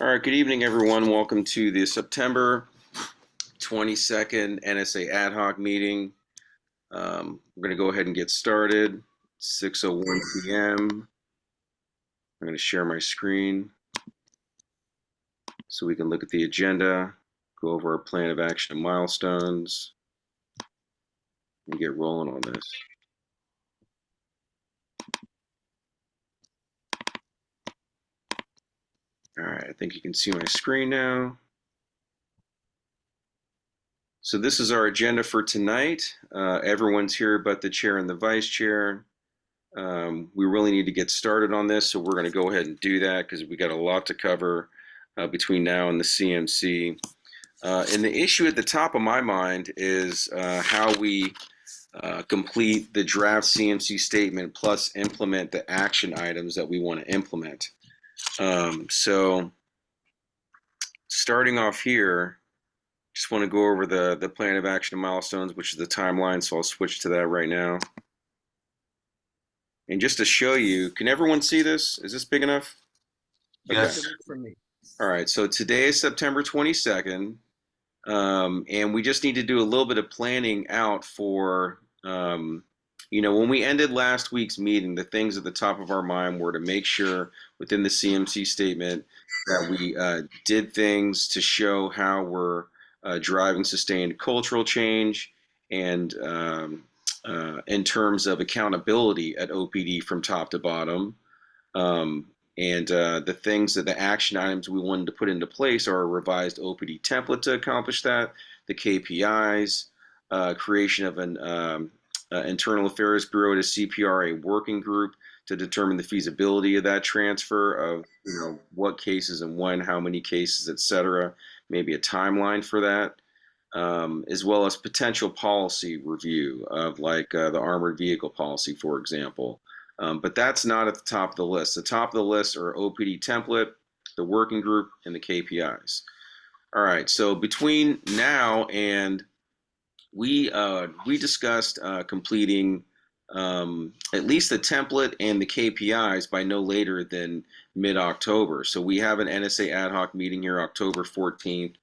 All right, good evening, everyone. Welcome to the September 22nd NSA Ad Hoc meeting. We're going to go ahead and get started. 6:01 p.m. I'm going to share my screen so we can look at the agenda, go over our plan of action and milestones, and get rolling on this. All right, I think you can see my screen now. So this is our agenda for tonight. Everyone's here but the chair and the vice chair. We really need to get started on this, so we're going to go ahead and do that because we got a lot to cover between now and the CMC. And the issue at the top of my mind is how we complete the draft CMC statement plus implement the action items that we want to implement. So starting off here, just want to go over the plan of action and milestones, which is the timeline, so I'll switch to that right now. And just to show you, can everyone see this? Is this big enough? Yes. Okay. For me. All right, so today is September 22nd, and we just need to do a little bit of planning out for, when we ended last week's meeting, the things at the top of our mind were to make sure within the CMC statement that we did things to show how we're driving sustained cultural change and in terms of accountability at OPD from top to bottom. And the things that the action items we wanted to put into place are a revised OPD template to accomplish that, the KPIs, creation of an Internal Affairs Bureau to CPRA working group to determine the feasibility of that transfer of what cases and when, how many cases, etc. Maybe a timeline for that. As well as potential policy review of like the armored vehicle policy, for example. But that's not at the top of the list. The top of the list are OPD template, the working group, and the KPIs. All right, so between now and we discussed completing at least the template and the KPIs by no later than mid-October. So we have an NSA Ad Hoc meeting here October 14th.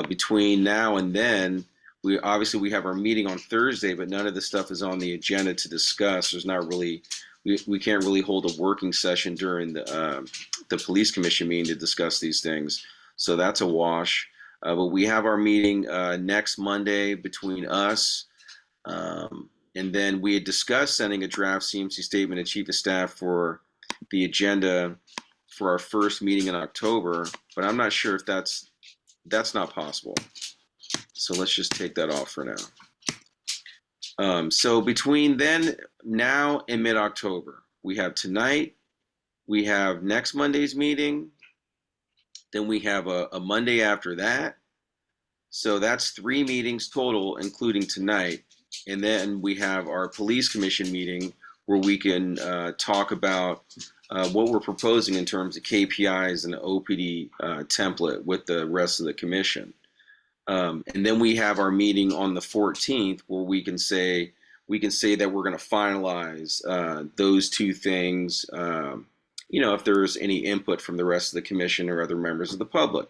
Between now and then, we have our meeting on Thursday, but none of the stuff is on the agenda to discuss. There's not really, we can't really hold a working session during the police commission meeting to discuss these things. So that's a wash. But we have our meeting next Monday between us. And then we had discussed sending a draft CMC statement to Chief of Staff for the agenda for our first meeting in October, but I'm not sure if that's not possible. So let's just take that off for now. So between now and mid-October, we have tonight, we have next Monday's meeting, then we have a Monday after that. So that's 3 meetings total, including tonight. And then we have our police commission meeting where we can talk about what we're proposing in terms of KPIs and the OPD template with the rest of the commission. And then we have our meeting on the 14th where we can say that we're going to finalize those 2 things, if there's any input from the rest of the commission or other members of the public.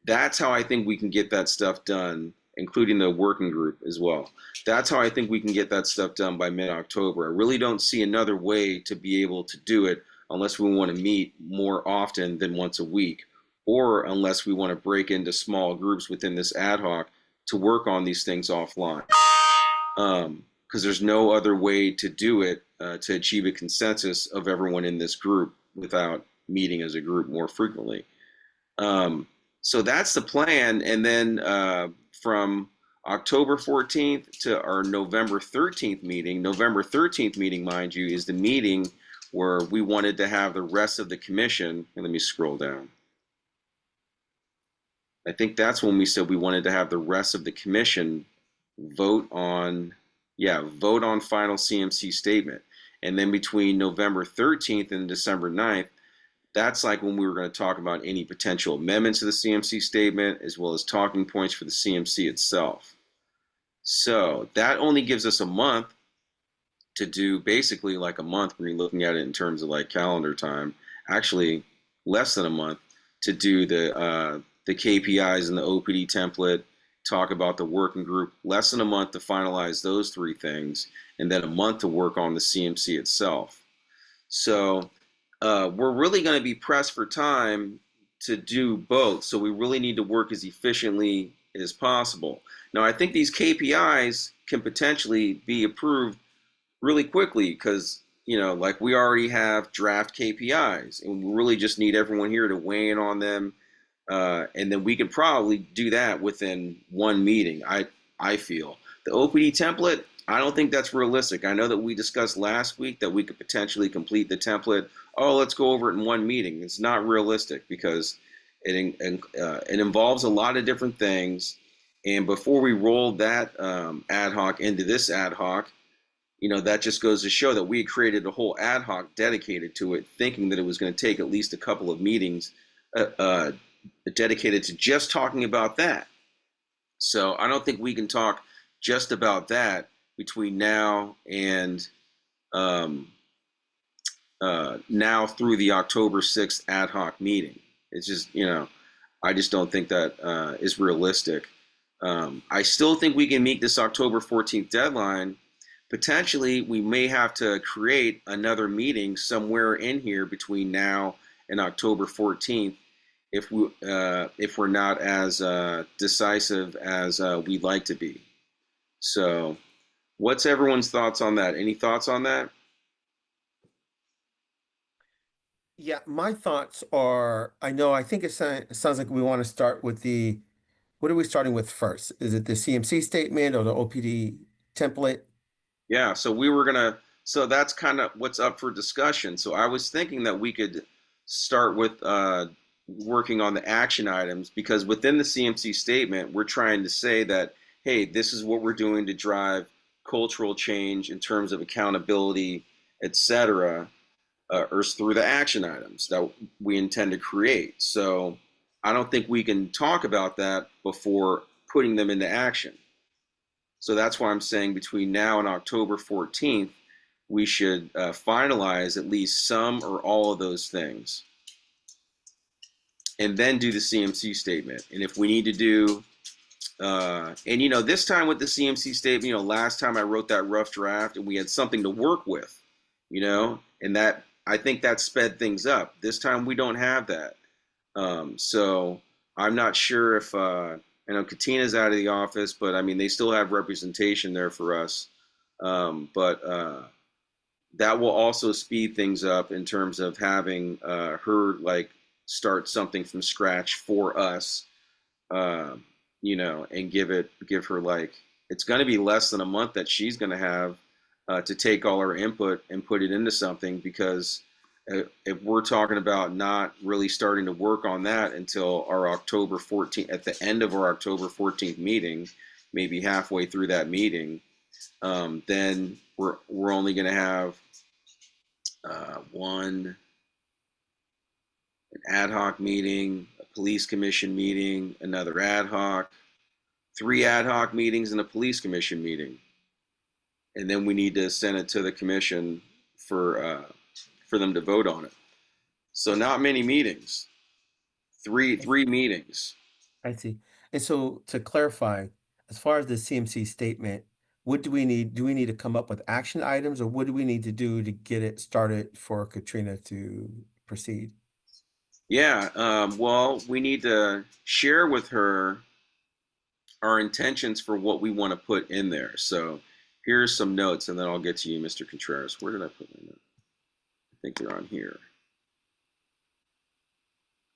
That's how I think we can get that stuff done, including the working group as well. That's how I think we can get that stuff done by mid-October. I really don't see another way to be able to do it unless we want to meet more often than once a week, or unless we want to break into small groups within this ad hoc to work on these things offline. Because there's no other way to do it to achieve a consensus of everyone in this group without meeting as a group more frequently. So that's the plan. And then from October 14th to our November 13th meeting, mind you, is the meeting where we wanted to have the rest of the commission, and let me scroll down. I think that's when we said we wanted to have the rest of the commission vote on final CMC statement. And then between November 13th and December 9th, that's like when we were going to talk about any potential amendments to the CMC statement, as well as talking points for the CMC itself. So that only gives us a month to do, basically like a month when you're looking at it in terms of like calendar time, actually less than a month to do the KPIs and the OPD template, talk about the working group, less than a month to finalize those three things, and then a month to work on the CMC itself. So we're really going to be pressed for time to do both. So we really need to work as efficiently as possible. Now, I think these KPIs can potentially be approved really quickly because, like we already have draft KPIs and we really just need everyone here to weigh in on them. And then we can probably do that within one meeting. I feel the OPD template, I don't think that's realistic. I know that we discussed last week that we could potentially complete the template. Oh, let's go over it in one meeting. It's not realistic because it involves a lot of different things. And before we roll that ad hoc into this ad hoc, that just goes to show that we had created a whole ad hoc dedicated to it, thinking that it was going to take at least a couple of meetings dedicated to just talking about that. So I don't think we can talk just about that between now and um, now through the October 6th ad hoc meeting. It's just, I just don't think that is realistic. I still think we can meet this October 14th deadline. Potentially, we may have to create another meeting somewhere in here between now and October 14th if we're not as decisive as we'd like to be. So, what's everyone's thoughts on that? Any thoughts on that? Yeah, my thoughts are, I think it sounds like we want to start with what are we starting with first? Is it the CMC statement or the OPD template? Yeah, so that's kind of what's up for discussion. So I was thinking that we could start with working on the action items because within the CMC statement, we're trying to say that, hey, this is what we're doing to drive cultural change in terms of accountability, et cetera, or through the action items that we intend to create. So I don't think we can talk about that before putting them into action. So that's why I'm saying between now and October 14th, we should finalize at least some or all of those things and then do the CMC statement. And if we need to do, this time with the CMC statement, last time I wrote that rough draft and we had something to work with, and that I think that sped things up. This time we don't have that. So I'm not sure if I know Katina's out of the office, but I mean they still have representation there for us. But that will also speed things up in terms of having her like start something from scratch for us, uh, and give her like it's going to be less than a month that she's going to have to take all our input and put it into something because if we're talking about not really starting to work on that until our October 14th, at the end of our October 14th meeting, maybe halfway through that meeting, then we're only going to have one an ad hoc meeting, a police commission meeting, another ad hoc, three ad hoc meetings, and a police commission meeting, and then we need to send it to the commission for them to vote on it. So not many meetings. Three meetings. I see. And so to clarify, as far as the CMC statement, what do we need? Do we need to come up with action items or what do we need to do to get it started for Katrina to proceed? Yeah. Well, we need to share with her our intentions for what we want to put in there. So here's some notes, and then I'll get to you, Mr. Contreras. Where did I put my notes? I think they're on here.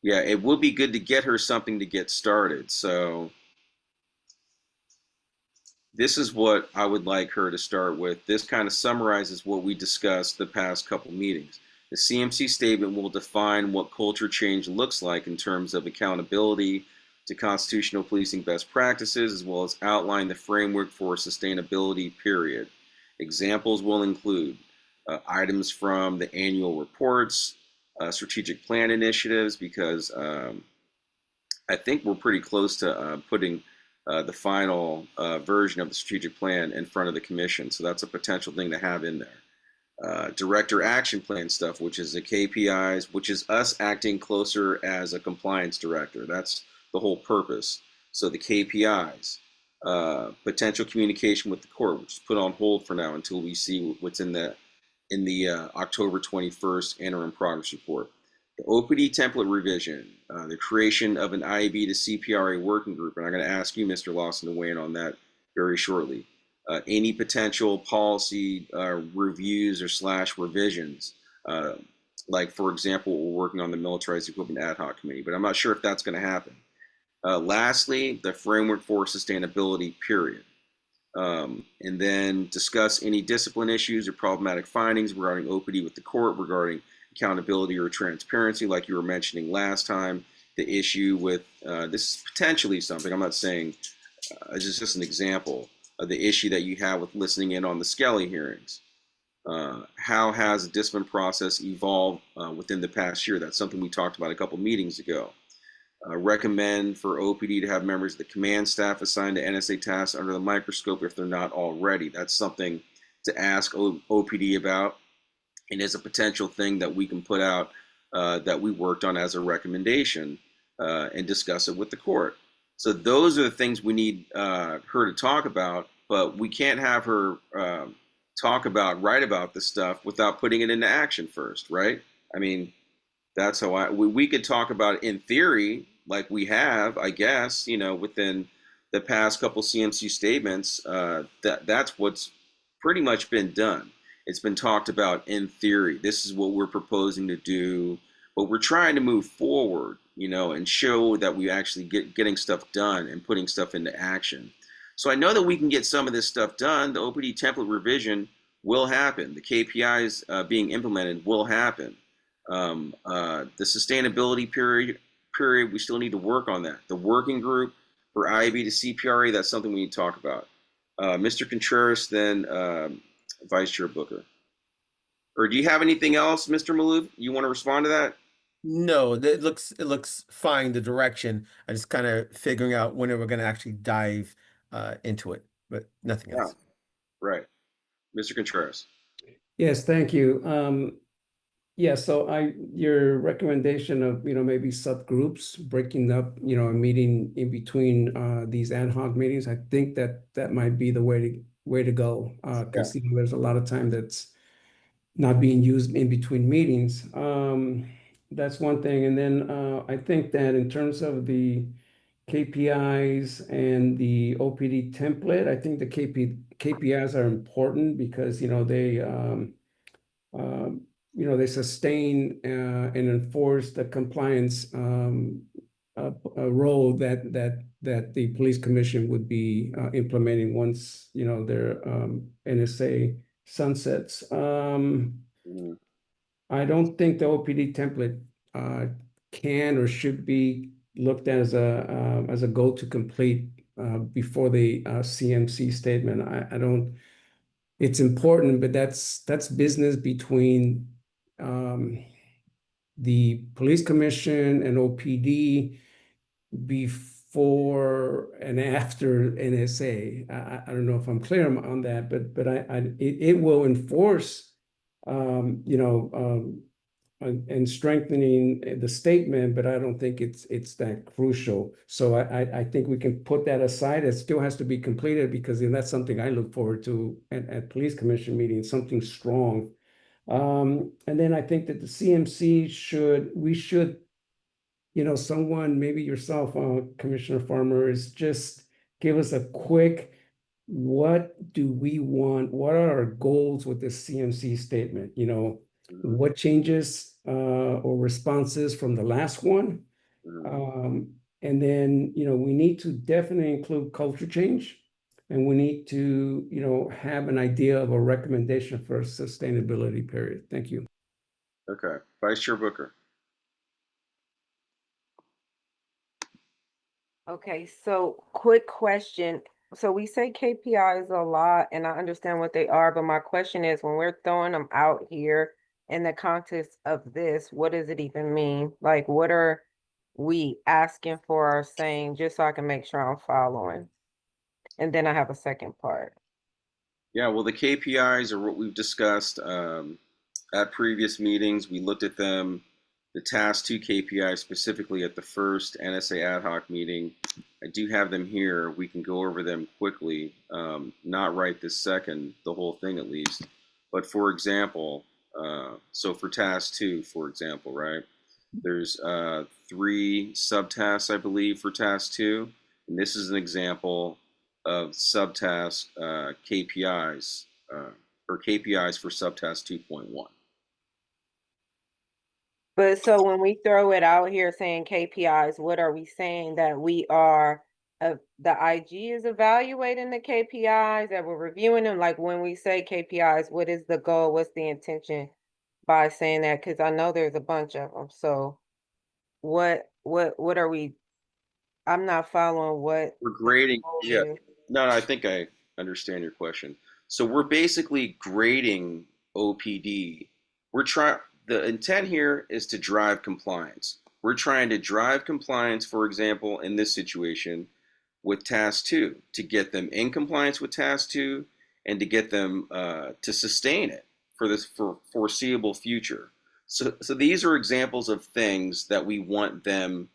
Yeah, it would be good to get her something to get started. So this is what I would like her to start with. This kind of summarizes what we discussed the past couple meetings. The CMC statement will define what culture change looks like in terms of accountability to constitutional policing best practices, as well as outline the framework for sustainability, period. Examples will include items from the annual reports, strategic plan initiatives, because I think we're pretty close to putting the final version of the strategic plan in front of the commission. So that's a potential thing to have in there. Director action plan stuff, which is the KPIs, which is us acting closer as a compliance director. That's the whole purpose. So the KPIs, potential communication with the court, which is put on hold for now until we see what's in the October 21st interim progress report. The OPD template revision, the creation of an IAB to CPRA working group, and I'm going to ask you, Mr. Lawson, to weigh in on that very shortly. Any potential policy reviews or slash revisions, uh, like for example, we're working on the militarized equipment ad hoc committee, but I'm not sure if that's going to happen. Lastly, the framework for sustainability, period. And then discuss any discipline issues or problematic findings regarding OPD with the court, regarding accountability or transparency, like you were mentioning last time. The issue with this is potentially something, I'm not saying, it's just an example of the issue that you have with listening in on the Skelly hearings. How has the discipline process evolved within the past year? That's something we talked about a couple meetings ago. Recommend for OPD to have members of the command staff assigned to NSA tasks under the microscope if they're not already. That's something to ask OPD about, and is a potential thing that we can put out that we worked on as a recommendation and discuss it with the court. So those are the things we need her to talk about, but we can't have her write about this stuff without putting it into action first, right? I mean, that's how we could talk about it in theory, like we have, I guess, within the past couple CMC statements. That's what's pretty much been done. It's been talked about in theory. This is what we're proposing to do, but we're trying to move forward, and show that we actually getting stuff done and putting stuff into action. So I know that we can get some of this stuff done. The OPD template revision will happen. The KPIs being implemented will happen. The sustainability period, we still need to work on that. The working group for IAB to CPRA, that's something we need to talk about. Mr. Contreras, then Vice Chair Booker. Or do you have anything else, Mr. Malouf? You want to respond to that? No, it looks fine, the direction. I just kind of figuring out when we're going to actually dive into it, but nothing Yeah, else. right. Mr. Contreras. Yes, thank you. Yeah, so your recommendation of, maybe subgroups, breaking up, a meeting in between these ad hoc meetings, I think that might be the way to go. Yeah. Because there's a lot of time that's not being used in between meetings. That's one thing. And then I think that in terms of the KPIs and the OPD template, I think the KPIs are important because, um, they sustain and enforce the compliance role that the police commission would be implementing once, their NSA sunsets. Mhm. I don't think the OPD template uh, can or should be looked at as a goal to complete before the CMC statement. I don't. It's important, but that's business between um, the police commission and OPD before and after NSA. I don't know if I'm clear on that, but it will enforce, and strengthening the statement, but I don't think it's that crucial. So I think we can put that aside. It still has to be completed because that's something I look forward to at police commission meetings, something strong. And then I think that the CMC we should, someone, maybe yourself, Commissioner Farmer, is just give us a quick, what do we want? What are our goals with this CMC statement? Mhm. What changes or responses from the last one? Mhm. And then, we need to definitely include culture change. And we need to, have an idea of a recommendation for a sustainability period. Thank you. Okay. Vice Chair Booker. Okay, so quick question. So we say KPIs a lot, and I understand what they are, but my question is, when we're throwing them out here in the context of this, what does it even mean? Like, what are we asking for or saying, just so I can make sure I'm following? And then I have a second part. Yeah, well, the KPIs are what we've discussed at previous meetings. We looked at them, the task 2 KPIs specifically at the first NSA Ad Hoc meeting. I do have them here. We can go over them quickly, not right this second, the whole thing at least. But for example, so for task 2, for example, right? There's 3 subtasks, I believe, for task 2. And this is an example of subtask KPIs or KPIs for subtask 2.1. But so when we throw it out here saying KPIs, what are we saying that we are, the IG is evaluating the KPIs, that we're reviewing them? Like when we say KPIs, what is the goal? What's the intention by saying that? Because I know there's a bunch of them. So what are we, I'm not following what We're the grading. goal Yeah. is. No, I think I understand your question. So we're basically grading OPD. We're trying, the intent here is to drive compliance. We're trying to drive compliance, for example, in this situation with task 2, to get them in compliance with task 2 and to get them to sustain it for this for foreseeable future. So these are examples of things that we want them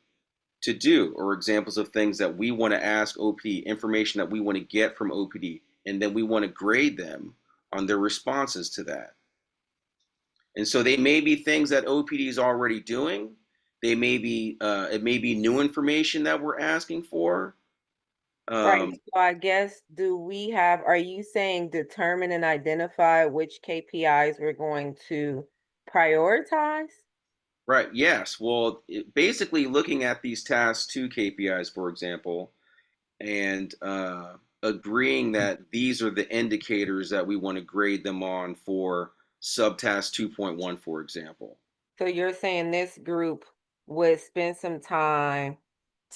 to do, or examples of things that we want to ask OPD, information that we want to get from OPD, and then we want to grade them on their responses to that. And so they may be things that OPD is already doing. They may be it may be new information that we're asking for. Right, so I guess, are you saying determine and identify which KPIs we're going to prioritize? Right. Yes. Well, basically looking at these task 2 KPIs, for example, and agreeing that these are the indicators that we want to grade them on for subtask 2.1, for example. So you're saying this group would spend some time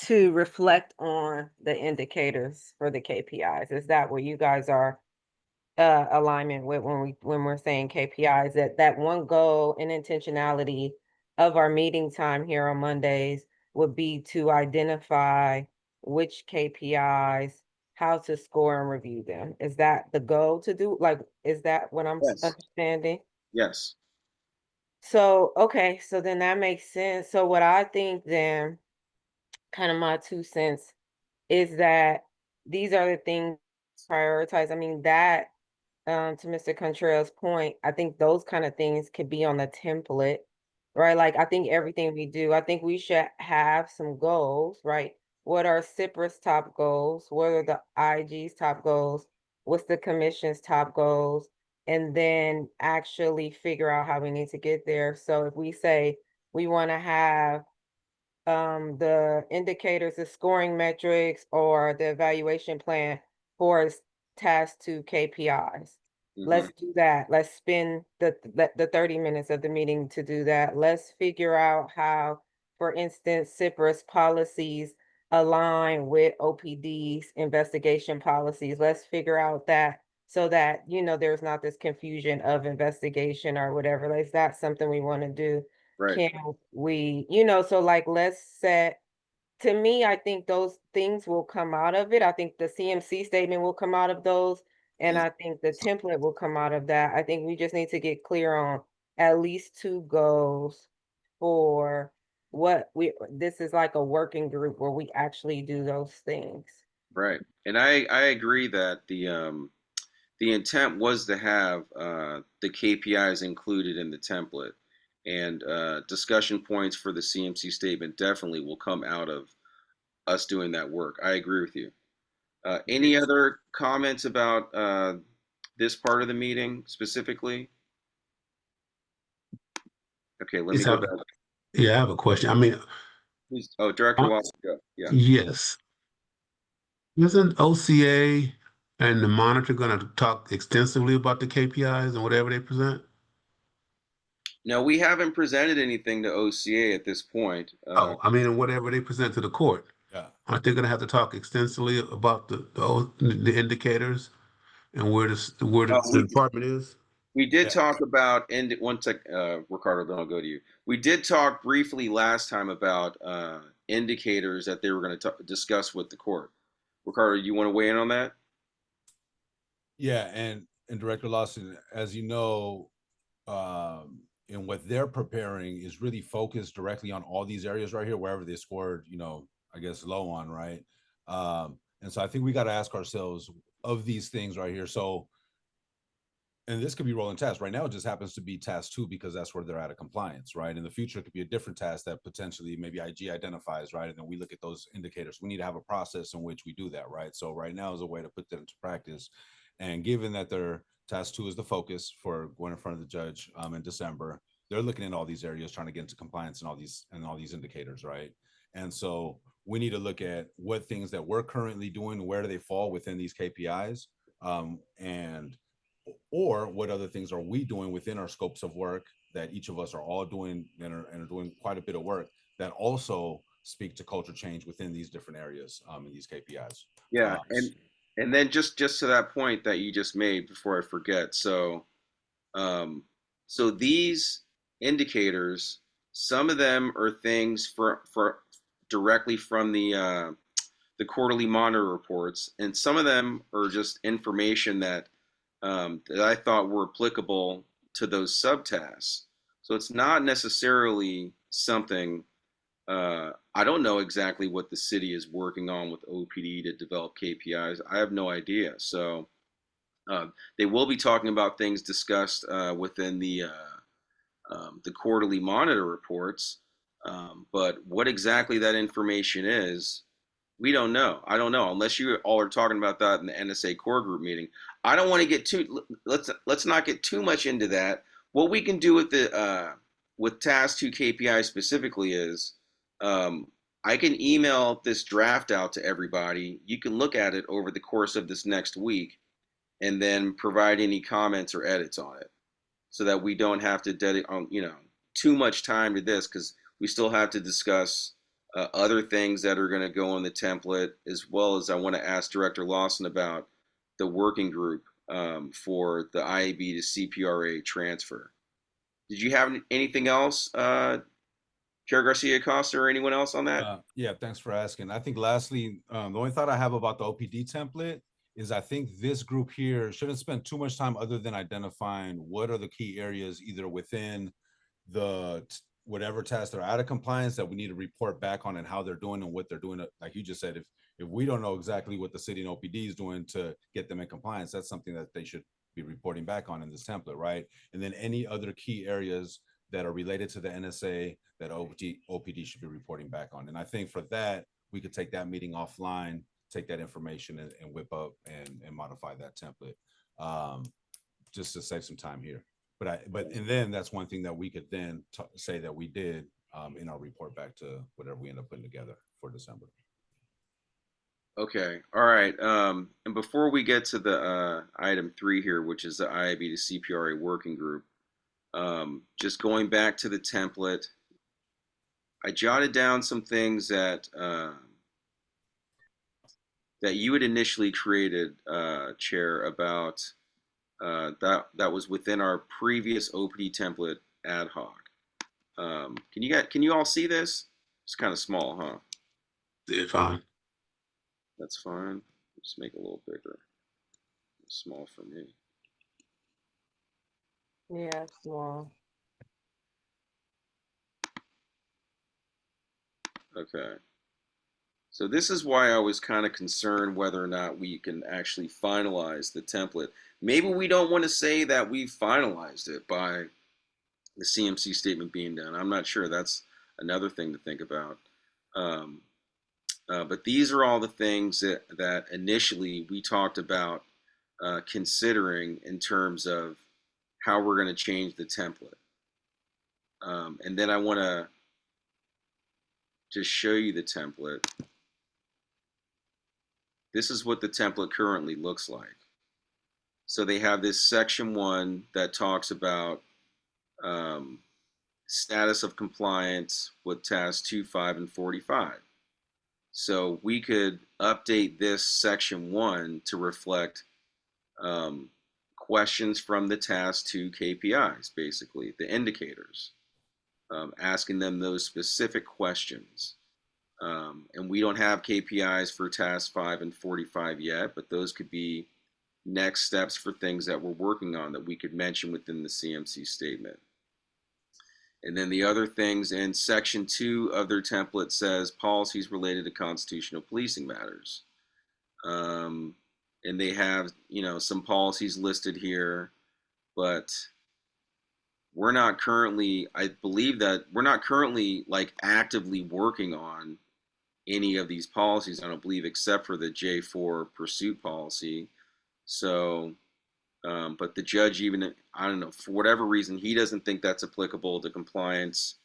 to reflect on the indicators for the KPIs? Is that where you guys are alignment with when we're saying KPIs, that one goal and intentionality of our meeting time here on Mondays would be to identify which KPIs, how to score and review them? Is that the goal to do? Like, is that what I'm Yes. understanding? Yes. So, okay, so then that makes sense. So what I think then, kind of my 2 cents, is that these are the things prioritize. I mean, that to Mr. Contreras' point, I think those kind of things could be on the template, right? Like, I think everything we do, I think we should have some goals, right? What are CIPRA's top goals? What are the IG's top goals? What's the commission's top goals? And then actually figure out how we need to get there. So if we say we want to have the indicators, the scoring metrics, or the evaluation plan for task 2 KPIs. Hmm. Let's do that. Let's spend the 30 minutes of the meeting to do that. Let's figure out how, for instance, CIPRA's policies align with OPD's investigation policies. Let's figure out that, so that, there's not this confusion of investigation or whatever. Is that something we want to do? Right. Can we, so like, let's set, to me, I think those things will come out of it. I think the CMC statement will come out of those. And I think the template will come out of that. I think we just need to get clear on at least 2 goals for this is like a working group where we actually do those things. Right. And I agree that the intent was to have the KPIs included in the template, and discussion points for the CMC statement definitely will come out of us doing that work. I agree with you. Any other comments about this part of the meeting specifically? Okay, let me Just go have, back. yeah, I have a question. I mean, Please. Oh, Director uh, Wallace, go. Yeah. yes, isn't OCA and the monitor going to talk extensively about the KPIs and whatever they present? No, we haven't presented anything to OCA at this point. Oh, I mean, whatever they present to the court. Yeah. Aren't they going to have to talk extensively about the indicators and where the We department is? we did Yeah. talk about, and one sec, Ricardo, then I'll go to you. We did talk briefly last time about indicators that they were going to discuss with the court. Ricardo, you want to weigh in on that? Yeah, and and Director Lawson, as you know, and what they're preparing is really focused directly on all these areas right here, wherever they scored, I guess low on, right? And so I think we got to ask ourselves of these things right here. So, and this could be rolling tasks. Right now, it just happens to be task 2 because that's where they're out of compliance, right? In the future, it could be a different task that potentially maybe IG identifies, right? And then we look at those indicators. We need to have a process in which we do that, right? So right now is a way to put that into practice. And given that their task 2 is the focus for going in front of the judge in December, they're looking at all these areas, trying to get into compliance and all these indicators, right? And so we need to look at what things that we're currently doing, where do they fall within these KPIs, and or what other things are we doing within our scopes of work that each of us are all doing and are doing quite a bit of work that also speak to culture change within these different areas in these KPIs. Yeah, and then just to that point that you just made before I forget. Um, so these indicators, some of them are things for directly from the quarterly monitor reports, and some of them are just information that I thought were applicable to those subtasks. So it's not necessarily something. I don't know exactly what the city is working on with OPD to develop KPIs. I have no idea. So they will be talking about things discussed within the quarterly monitor reports. But what exactly that information is, we don't know. I don't know unless you all are talking about that in the NSA core group meeting. I don't want to get too. Let's not get too much into that. What we can do with the with task 2 KPI specifically is, I can email this draft out to everybody. You can look at it over the course of this next week, and then provide any comments or edits on it, so that we don't have to dedicate too much time to this, because we still have to discuss other things that are going to go on the template, as well as I want to ask Director Lawson about the working group for the IAB to CPRA transfer. Did you have anything else, Chair Garcia Costa, or anyone else on that? Yeah, thanks for asking. I think lastly, the only thought I have about the OPD template is I think this group here shouldn't spend too much time other than identifying what are the key areas either within whatever tasks they're out of compliance that we need to report back on and how they're doing and what they're doing. Like you just said, if we don't know exactly what the city and OPD is doing to get them in compliance, that's something that they should be reporting back on in this template, right? And then any other key areas that are related to the NSA that OPD should be reporting back on. And I think for that, we could take that meeting offline, take that information and whip up and modify that template just to save some time here. And then that's one thing that we could then say that we did in our report back to whatever we end up putting together for December. Okay, all right. And before we get to the item 3 here, which is the IAB to CPRA working group, just going back to the template, I jotted down some things that that you had initially created, Chair, about that was within our previous OPD template ad hoc. Can you all see this? It's kind of small, huh? They're fine. That's fine. Just make it a little bigger. It's small for me. Yeah, small. Okay. So this is why I was kind of concerned whether or not we can actually finalize the template. Maybe we don't want to say that we've finalized it by the CMC statement being done. I'm not sure. That's another thing to think about. But these are all the things that initially we talked about considering in terms of how we're going to change the template. And then I want to just show you the template. This is what the template currently looks like. So they have this section 1 that talks about status of compliance with tasks 2, 5, and 45. So we could update this section 1 to reflect questions from the task 2 KPIs, basically, the indicators, asking them those specific questions. And we don't have KPIs for task 5 and 45 yet, but those could be next steps for things that we're working on that we could mention within the CMC statement. And then the other things in section 2 of their template says policies related to constitutional policing matters. And they have, some policies listed here, but we're not currently, I believe that we're not currently like actively working on any of these policies, I don't believe, except for the J4 pursuit policy. So, but the judge, even, I don't know, for whatever reason, he doesn't think that's applicable to compliance.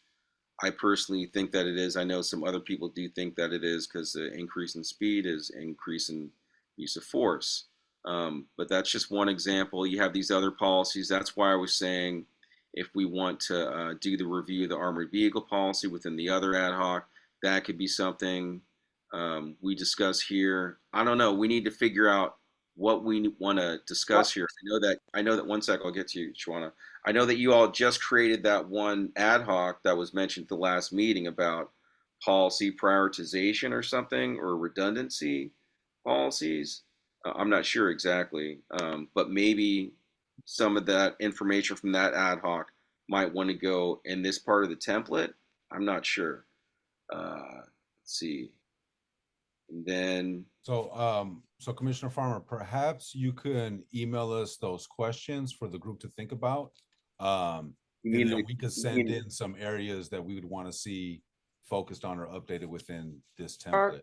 I personally think that it is. I know some other people do think that it is because the increase in speed is increase in use of force. But that's just one example. You have these other policies. That's why I was saying if we want to do the review of the armored vehicle policy within the other ad hoc, that could be something we discuss here. I don't know. We need to figure out what we want to discuss here. I know that 1 sec, I'll get to you, Shwana. I know that you all just created that one ad hoc that was mentioned at the last meeting about policy prioritization or something, or redundancy policies. I'm not sure exactly, but maybe some of that information from that ad hoc might want to go in this part of the template. I'm not sure. Let's see. And then, So Commissioner Farmer, perhaps you can email us those questions for the group to think about. you And mean then we could send in some areas that we would want to see focused on or updated within this template.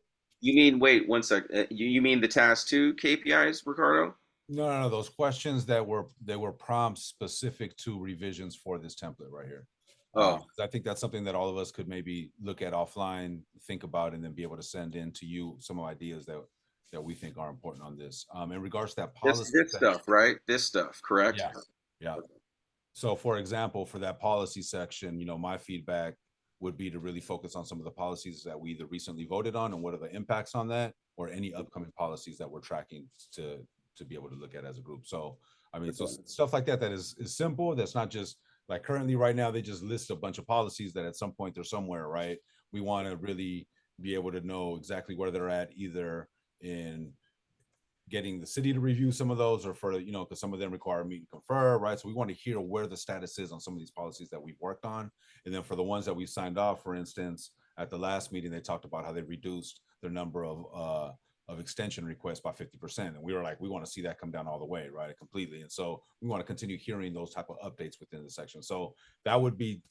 wait 1 sec. You mean the task 2 KPIs, Ricardo? No. Those questions that were prompts specific to revisions for this template right here. Oh, I think that's something that all of us could maybe look at offline, think about, and then be able to send in to you some ideas that we think are important on this. In regards to that policy this section, stuff, right? This stuff, correct? yeah. So for example, for that policy section, my feedback would be to really focus on some of the policies that we either recently voted on and what are the impacts on that, or any upcoming policies that we're tracking to be able to look at as a group. So, I mean, so stuff like that is simple. That's not just like currently right now, they just list a bunch of policies that at some point they're somewhere, right? We want to really be able to know exactly where they're at, either in getting the city to review some of those, or for, because some of them require meet and confer, right? So we want to hear where the status is on some of these policies that we've worked on. And then for the ones that we signed off, for instance, at the last meeting, they talked about how they reduced their number of extension requests by 50%. And we were like, we want to see that come down all the way, right? Completely. And so we want to continue hearing those type of updates within the section. So that would be,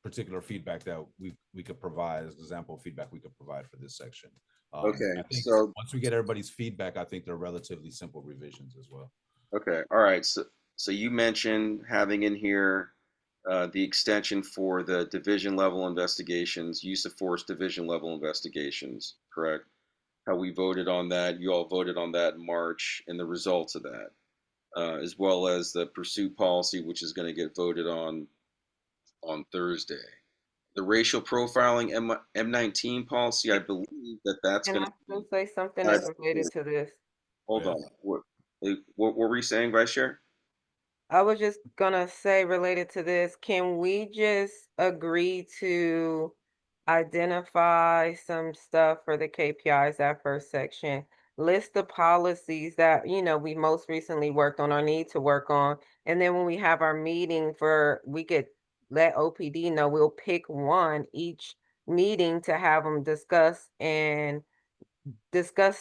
particular feedback that we could provide as example feedback we could provide for this section. Okay, I think so once we get everybody's feedback, I think they're relatively simple revisions as well. okay, all right. So you mentioned having in here the extension for the division level investigations, use of force division level investigations, correct? How we voted on that. You all voted on that in March, and the results of that, as well as the pursuit policy, which is going to get voted on Thursday. The racial profiling M19 policy, I believe that's Can going I still say something to. that's related to this? Hold Yeah. on. What were we saying, Vice Chair? I was just gonna say related to this, can we just agree to identify some stuff for the KPIs, that first section? List the policies that, we most recently worked on or need to work on. And then when we have our meeting we could let OPD know, we'll pick one each meeting to have them discuss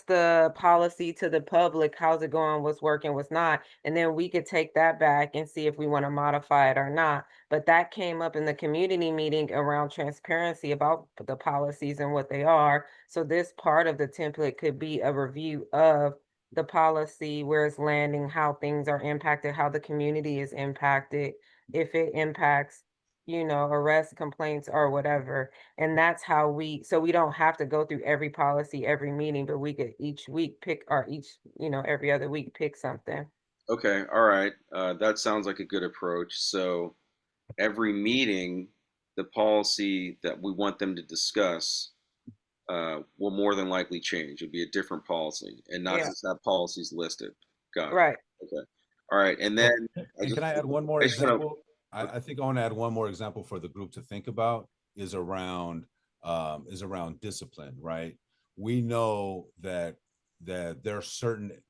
the policy to the public, how's it going, what's working, what's not, and then we could take that back and see if we want to modify it or not. But that came up in the community meeting around transparency about the policies and what they are. So this part of the template could be a review of the policy, where it's landing, how things are impacted, how the community is impacted, if it impacts, arrest complaints or whatever. And that's how so we don't have to go through every policy, every meeting, but we could each week pick, or every other week pick something. Okay, all right. That sounds like a good approach. So every meeting, the policy that we want them to discuss will more than likely change. It'll be a different policy, and not Yeah. just that policy's listed. Got it. Right. Okay. All right, and then And can I add one more I just wanna- example? I think I want to add one more example for the group to think about is around discipline, right? We know that there are certain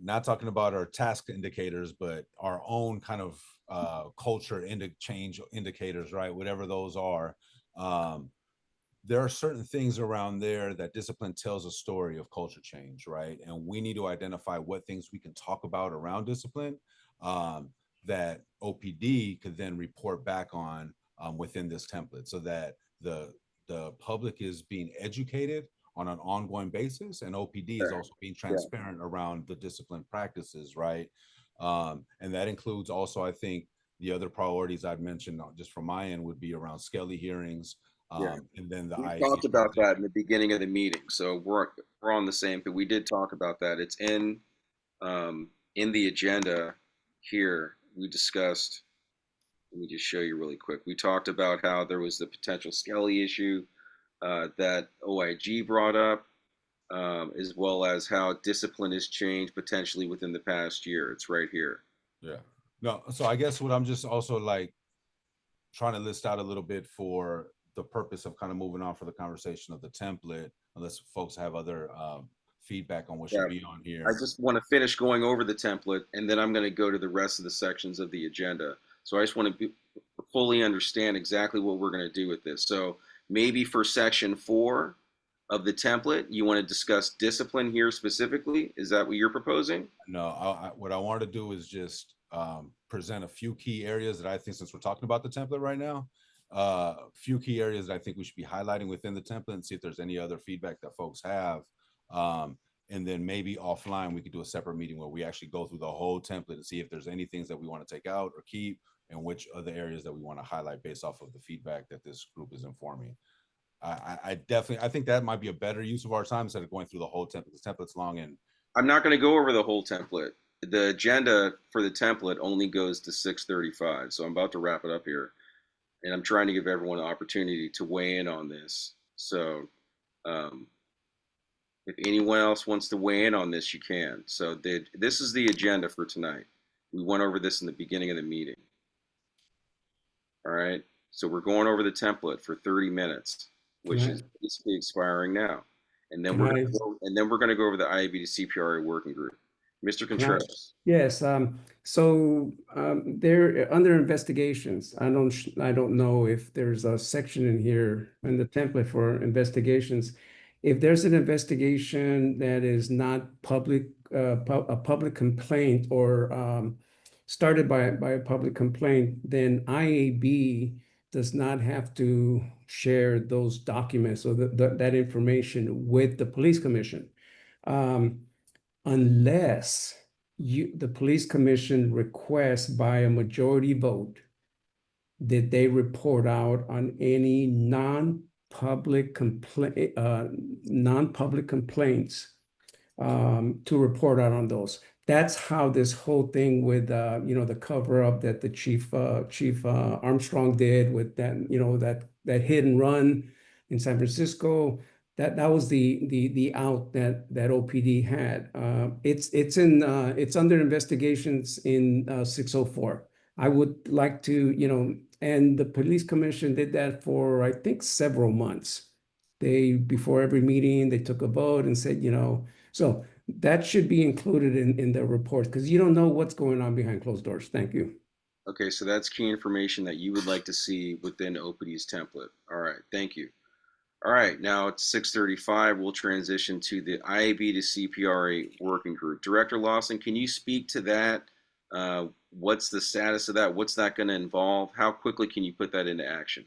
not talking about our task indicators, but our own kind of culture change indicators, right? Whatever those are. There are certain things around there that discipline tells a story of culture change, right? And we need to identify what things we can talk about around discipline um, that OPD could then report back on within this template, so that the public is being educated on an ongoing basis, and OPD is Sure. also being Yeah. transparent around the discipline practices, right? And that includes also, I think, the other priorities I'd mentioned just from my end would be around Skelly hearings, Yeah. and then the We IAB talked about that in transition. the beginning of the meeting, so we're on the same. But we did talk about that. It's in the agenda here. We discussed. Let me just show you really quick. We talked about how there was the potential Skelly issue that OIG brought up, as well as how discipline has changed potentially within the past year. It's right here. Yeah. No, so I guess what I'm just also like trying to list out a little bit for the purpose of kind of moving on for the conversation of the template, unless folks have other feedback on what Yeah. should be on I here. just want to finish going over the template, and then I'm going to go to the rest of the sections of the agenda. So I just want to fully understand exactly what we're going to do with this. So maybe for section 4 of the template, you want to discuss discipline here specifically. Is that what you're proposing? No, what I wanted to do is just present a few key areas that I think, since we're talking about the template right now, a few key areas that I think we should be highlighting within the template, and see if there's any other feedback that folks have. And then maybe offline, we could do a separate meeting where we actually go through the whole template and see if there's any things that we want to take out or keep, and which other areas that we want to highlight based off of the feedback that this group is informing. I definitely, I think that might be a better use of our time instead of going through the whole template. The template's long, and I'm not going to go over the whole template. The agenda for the template only goes to 6:35, so I'm about to wrap it up here, and I'm trying to give everyone an opportunity to weigh in on this. So, um, if anyone else wants to weigh in on this, you can. So, this is the agenda for tonight. We went over this in the beginning of the meeting. All right. So we're going over the template for 30 minutes, Can which I, is basically expiring now. And then can I, we're going to go over the IAB to CPRA working group. Mr. can I, Contreras. yes, so they're under investigations. I don't know if there's a section in here in the template for investigations. If there's an investigation that is not public, a public complaint, or started by a public complaint, then IAB does not have to share those documents or that information with the police commission. Unless the police commission requests by a majority vote that they report out on any non-public complaints, to report out on those. That's how this whole thing with the cover up that the Chief Armstrong did with that, that hit and run in San Francisco. That was the out that OPD had. It's under investigations in 604. I would like to, and the police commission did that for, I think, several months. Before every meeting, they took a vote and said, so that should be included in the report, because you don't know what's going on behind closed doors. Thank you. Okay, so that's key information that you would like to see within OPD's template. All right, thank you. All right, now it's 6:35. We'll transition to the IAB to CPRA working group. Director Lawson, can you speak to that? What's the status of that? What's that going to involve? How quickly can you put that into action?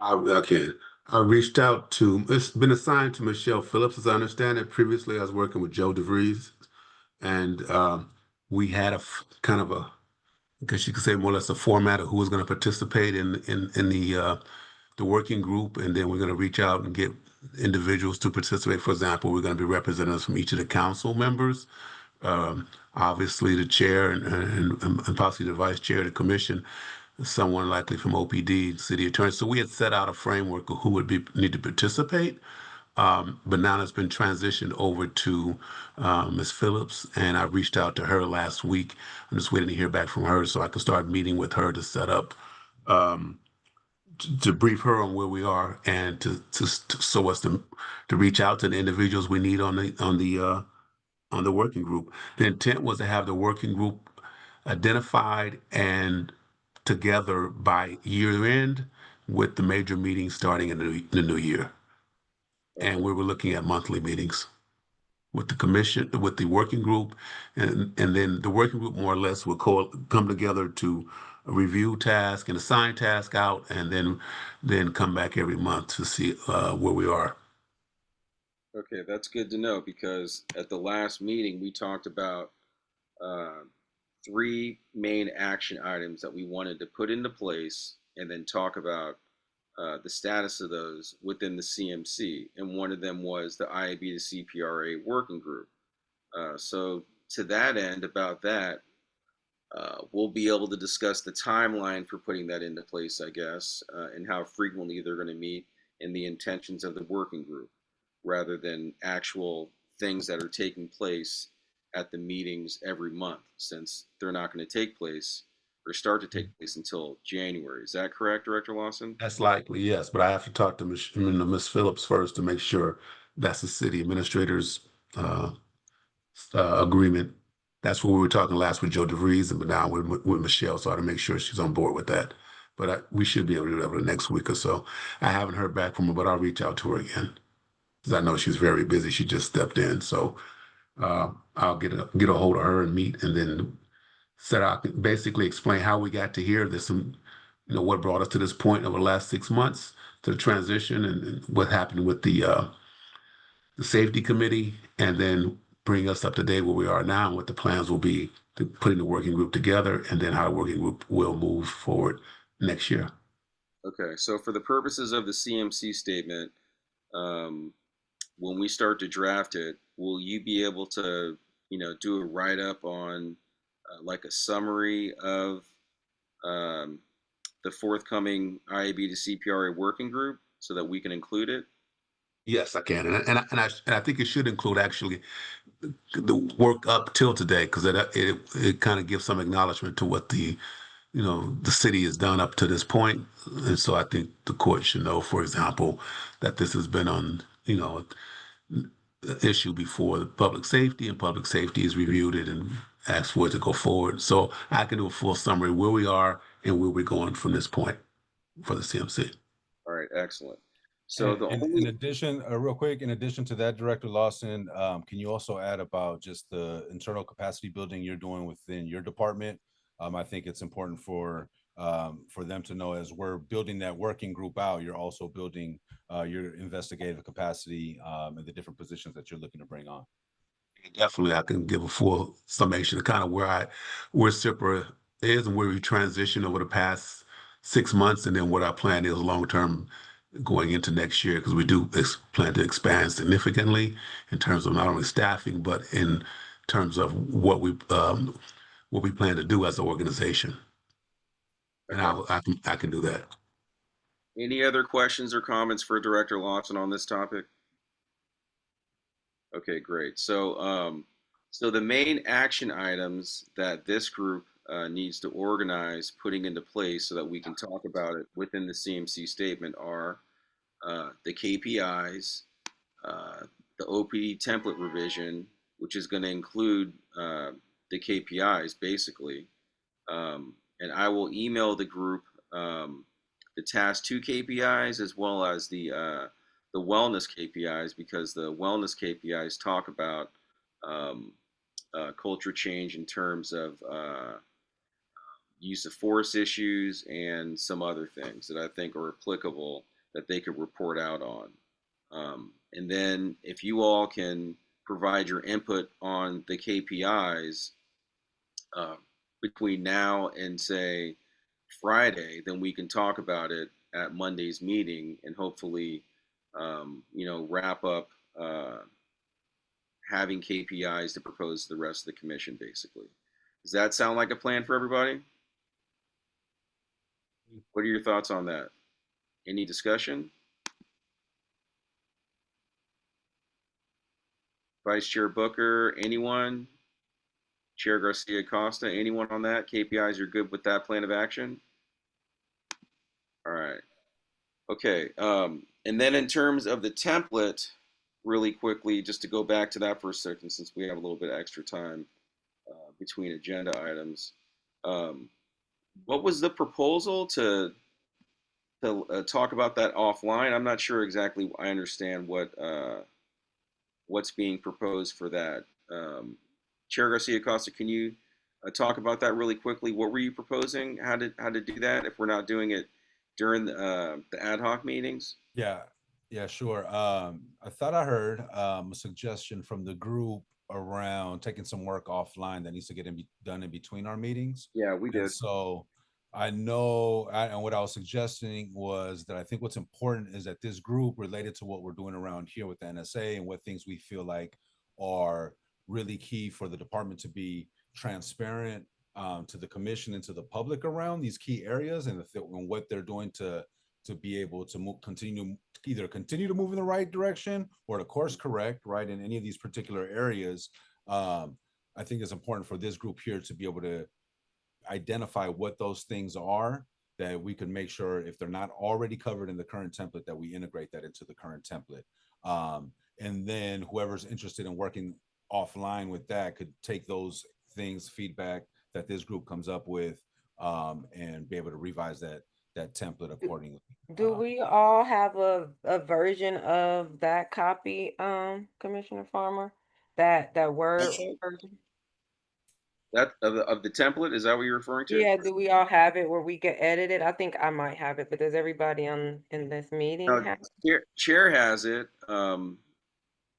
Okay. I reached out to, it's been assigned to Michelle Phillips, as I understand it. Previously, I was working with Joe DeVries, and we had kind of a, I guess you could say, more or less a format of who was going to participate in the working group, and then we're going to reach out and get individuals to participate. For example, we're going to be representatives from each of the council members, obviously the chair and possibly the vice chair of the commission, someone likely from OPD, city attorney. So we had set out a framework of who would need to participate. But now it's been transitioned over to Ms. Phillips, and I reached out to her last week. I'm just waiting to hear back from her so I can start meeting with her to set up, to brief her on where we are, and so as to reach out to the individuals we need on the on the working group. The intent was to have the working group identified and together by year end, with the major meetings starting in the new year. And Okay. we were looking at monthly meetings with the commission, with the working group, and then the working group more or less would come together to review task and assign task out, and then come back every month to see where we are. Okay, that's good to know because at the last meeting we talked about uh, three main action items that we wanted to put into place and then talk about the status of those within the CMC. And one of them was the IAB to CPRA working group. So, to that end, about that, we'll be able to discuss the timeline for putting that into place, I guess, and how frequently they're going to meet and the intentions of the working group rather than actual things that are taking place at the meetings every month, since they're not going to take place or start to take place until January. Is that correct, Director Lawson? That's likely, yes, but I have to talk to Ms. Phillips first to make sure that's the city administrator's uh, agreement. That's what we were talking last with Joe DeVries, but now with Michelle, so I ought to make sure she's on board with that. But we should be able to do that over the next week or so. I haven't heard back from her, but I'll reach out to her again because I know she's very busy. She just stepped in, so I'll get a hold of her and meet, and then set out, basically explain how we got to here. There's some, what brought us to this point over the last 6 months to the transition, and what happened with the safety committee, and then bring us up to date where we are now and what the plans will be to putting the working group together, and then how the working group will move forward next year. Okay, so for the purposes of the CMC statement, um, when we start to draft it, will you be able to, do a write up on like a summary of um, the forthcoming IAB to CPRA working group so that we can include it? Yes, I can, and I think it should include actually the work up till today, because it kind of gives some acknowledgement to what the city has done up to this point. And so I think the court should know, for example, that this has been on, the issue before the public safety, and public safety has reviewed it and asked for it to go forward. So I can do a full summary where we are and where we're going from this point for the CMC. All right, excellent. So the And in only addition, real quick, in addition to that, Director Lawson, can you also add about just the internal capacity building you're doing within your department? I think it's important for them to know, as we're building that working group out, you're also building your investigative capacity and the different positions that you're looking to bring on. Definitely, I can give a full summation of kind of where CIPRA is and where we transition over the past 6 months, and then what our plan is long term going into next year, because we do plan to expand significantly in terms of not only staffing but in terms of what we plan to do as an organization. And okay. I can do that. Any other questions or comments for Director Lawson on this topic? Okay, great. So the main action items that this group needs to organize, putting into place so that we can talk about it within the CMC statement are the KPIs, uh, the OPD template revision, which is going to include the KPIs basically. And I will email the group the task 2 KPIs as well as the wellness KPIs, because the wellness KPIs talk about um, culture change in terms of use of force issues and some other things that I think are applicable that they could report out on. And then if you all can provide your input on the KPIs uh, between now and say Friday, then we can talk about it at Monday's meeting and hopefully, wrap up having KPIs to propose to the rest of the commission, basically. Does that sound like a plan for everybody? What are your thoughts on that? Any discussion? Vice Chair Booker, anyone? Chair Garcia Costa, anyone on that? KPIs, you're good with that plan of action? All right. Okay. And then in terms of the template, really quickly, just to go back to that for a second, since we have a little bit of extra time between agenda items. Um, what was the proposal to talk about that offline? I'm not sure exactly. I understand what's being proposed for that. Chair Garcia Costa, can you talk about that really quickly? What were you proposing? How to do that if we're not doing it during the ad hoc meetings? Yeah, yeah, sure. I thought I heard a suggestion from the group around taking some work offline that needs to get done in between our meetings. Yeah, we And did. so I know, and what I was suggesting was that I think what's important is that this group, related to what we're doing around here with the NSA and what things we feel like are really key for the department to be transparent to the commission and to the public around these key areas, and what they're doing to be able to either continue to move in the right direction or to course correct, right, in any of these particular areas. I think it's important for this group here to be able to identify what those things are, that we can make sure if they're not already covered in the current template, that we integrate that into the current template. And then whoever's interested in working offline with that could take those things, feedback that this group comes up with, and be able to revise that template accordingly. Do we all have a version of that copy, Commissioner Farmer? That Word version? That of the template, is that what you're referring to? Yeah, do we all have it where we can edit it? I think I might have it, but does everybody in this meeting No, have? chair has it.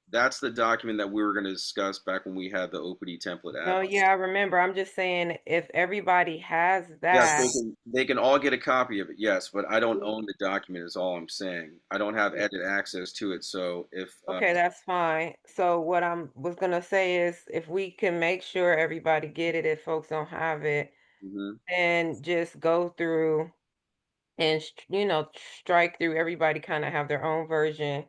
That's the document that we were going to discuss back when we had the OPD template ad No, hoc. yeah, I remember. I'm just saying if everybody has Yes, that, they can all get a copy of it. Yes, but I don't we- own the document. Is all I'm saying. I don't have edit access to it. So if okay, that's fine. So what was gonna say is if we can make sure everybody get it, if folks don't have it, mhm. then just go through and strike through. Everybody kind of have their own version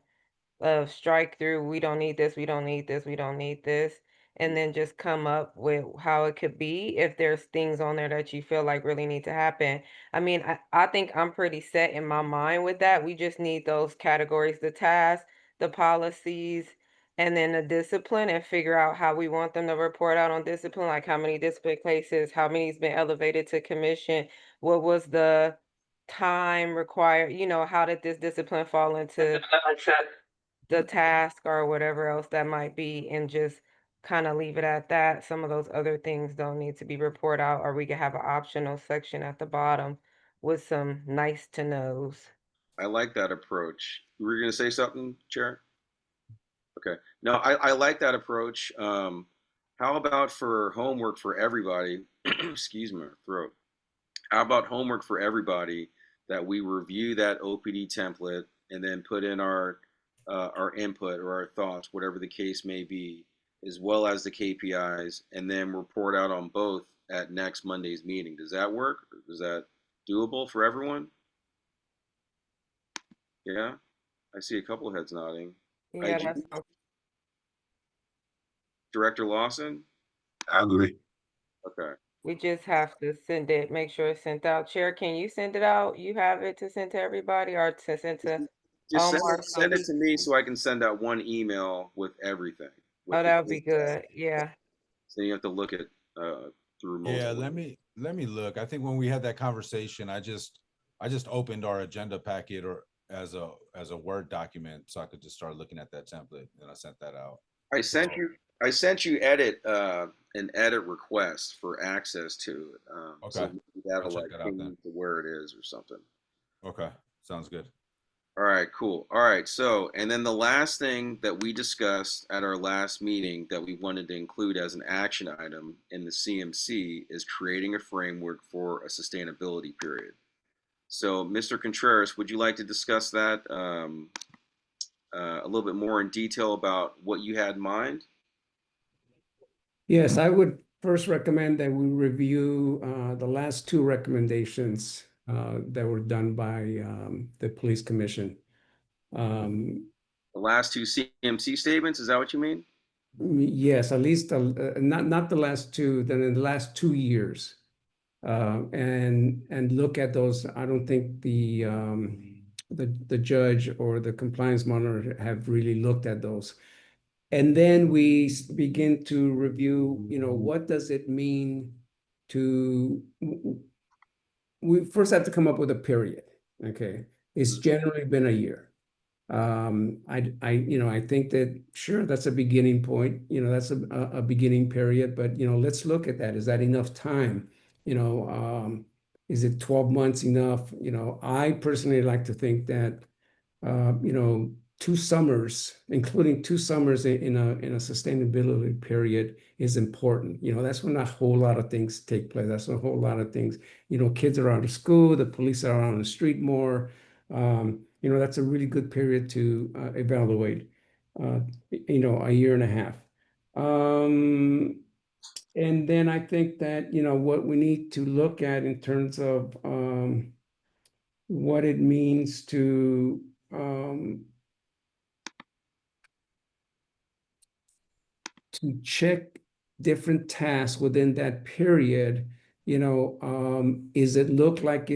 of strike through. We don't need this, we don't need this, we don't need this, and then just come up with how it could be if there's things on there that you feel like really need to happen. I mean, I think I'm pretty set in my mind with that. We just need those categories, the tasks, the policies, and then the discipline, and figure out how we want them to report out on discipline, like how many discipline cases, how many's been elevated to commission, what was the time required, how did this discipline fall into the task or whatever else that might be, and just kind of leave it at that. Some of those other things don't need to be reported out, or we could have an optional section at the bottom with some nice to knows. I like that approach. You were going to say something, Chair? Okay. No, I like that approach. How about for homework for everybody? Excuse my throat. How about homework for everybody that we review that OPD template and then put in our input or our thoughts, whatever the case may be, as well as the KPIs, and then report out on both at next Monday's meeting. Does that work? Is that doable for everyone? Yeah, I see a couple of heads nodding. Yeah, IG, that's Director Lawson? I agree. Okay. we just have to send it, make sure it's sent out. Chair, can you send it out? You have it to send to everybody or to send to Just Omar? send it to me so I can send out one email with everything. Oh, With the that would be good. Yeah. so you have to look at through Yeah, multiple. let me look. I think when we had that conversation, I just opened our agenda packet or as a Word document so I could just start looking at that template, and I sent that out. I So sent you I sent you an edit request for access to it. So okay, maybe I'll that'll check like that out ping then. you to where it is or something. Okay, sounds good. All right, cool. All right, so and then the last thing that we discussed at our last meeting that we wanted to include as an action item in the CMC is creating a framework for a sustainability period. So, Mr. Contreras, would you like to discuss that a little bit more in detail about what you had in mind? Yes, I would first recommend that we review the last two recommendations that were done by the police commission. The last two CMC statements, is that what you mean? Yes, at least not the last two, then in the last 2 years. And look at those. I don't think the judge or the compliance monitor have really looked at those. And then we begin to review, what does it mean to, we first have to come up with a period, okay? It's generally been a year. I think that, sure, that's a beginning point, that's a beginning period, but, let's look at that. Is that enough time? Is it 12 months enough? I personally like to think that, 2 summers, including 2 summers in a sustainability period is important. That's when a whole lot of things take place. That's when a whole lot of things, kids are out of school, the police are out on the street more. That's a really good period to evaluate, a year and a half. And then I think that, what we need to look at in terms of what it means to check different tasks within that period, is it look like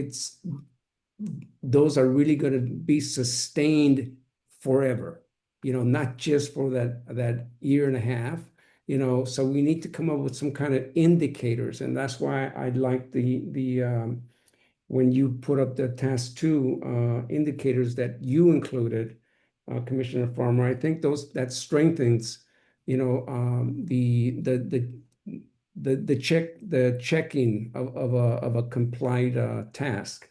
those are really going to be sustained forever, not just for that year and a half, so we need to come up with some kind of indicators. And that's why I'd like the when you put up the task 2 indicators that you included, Commissioner Farmer, I think that strengthens, the checking of a complied task.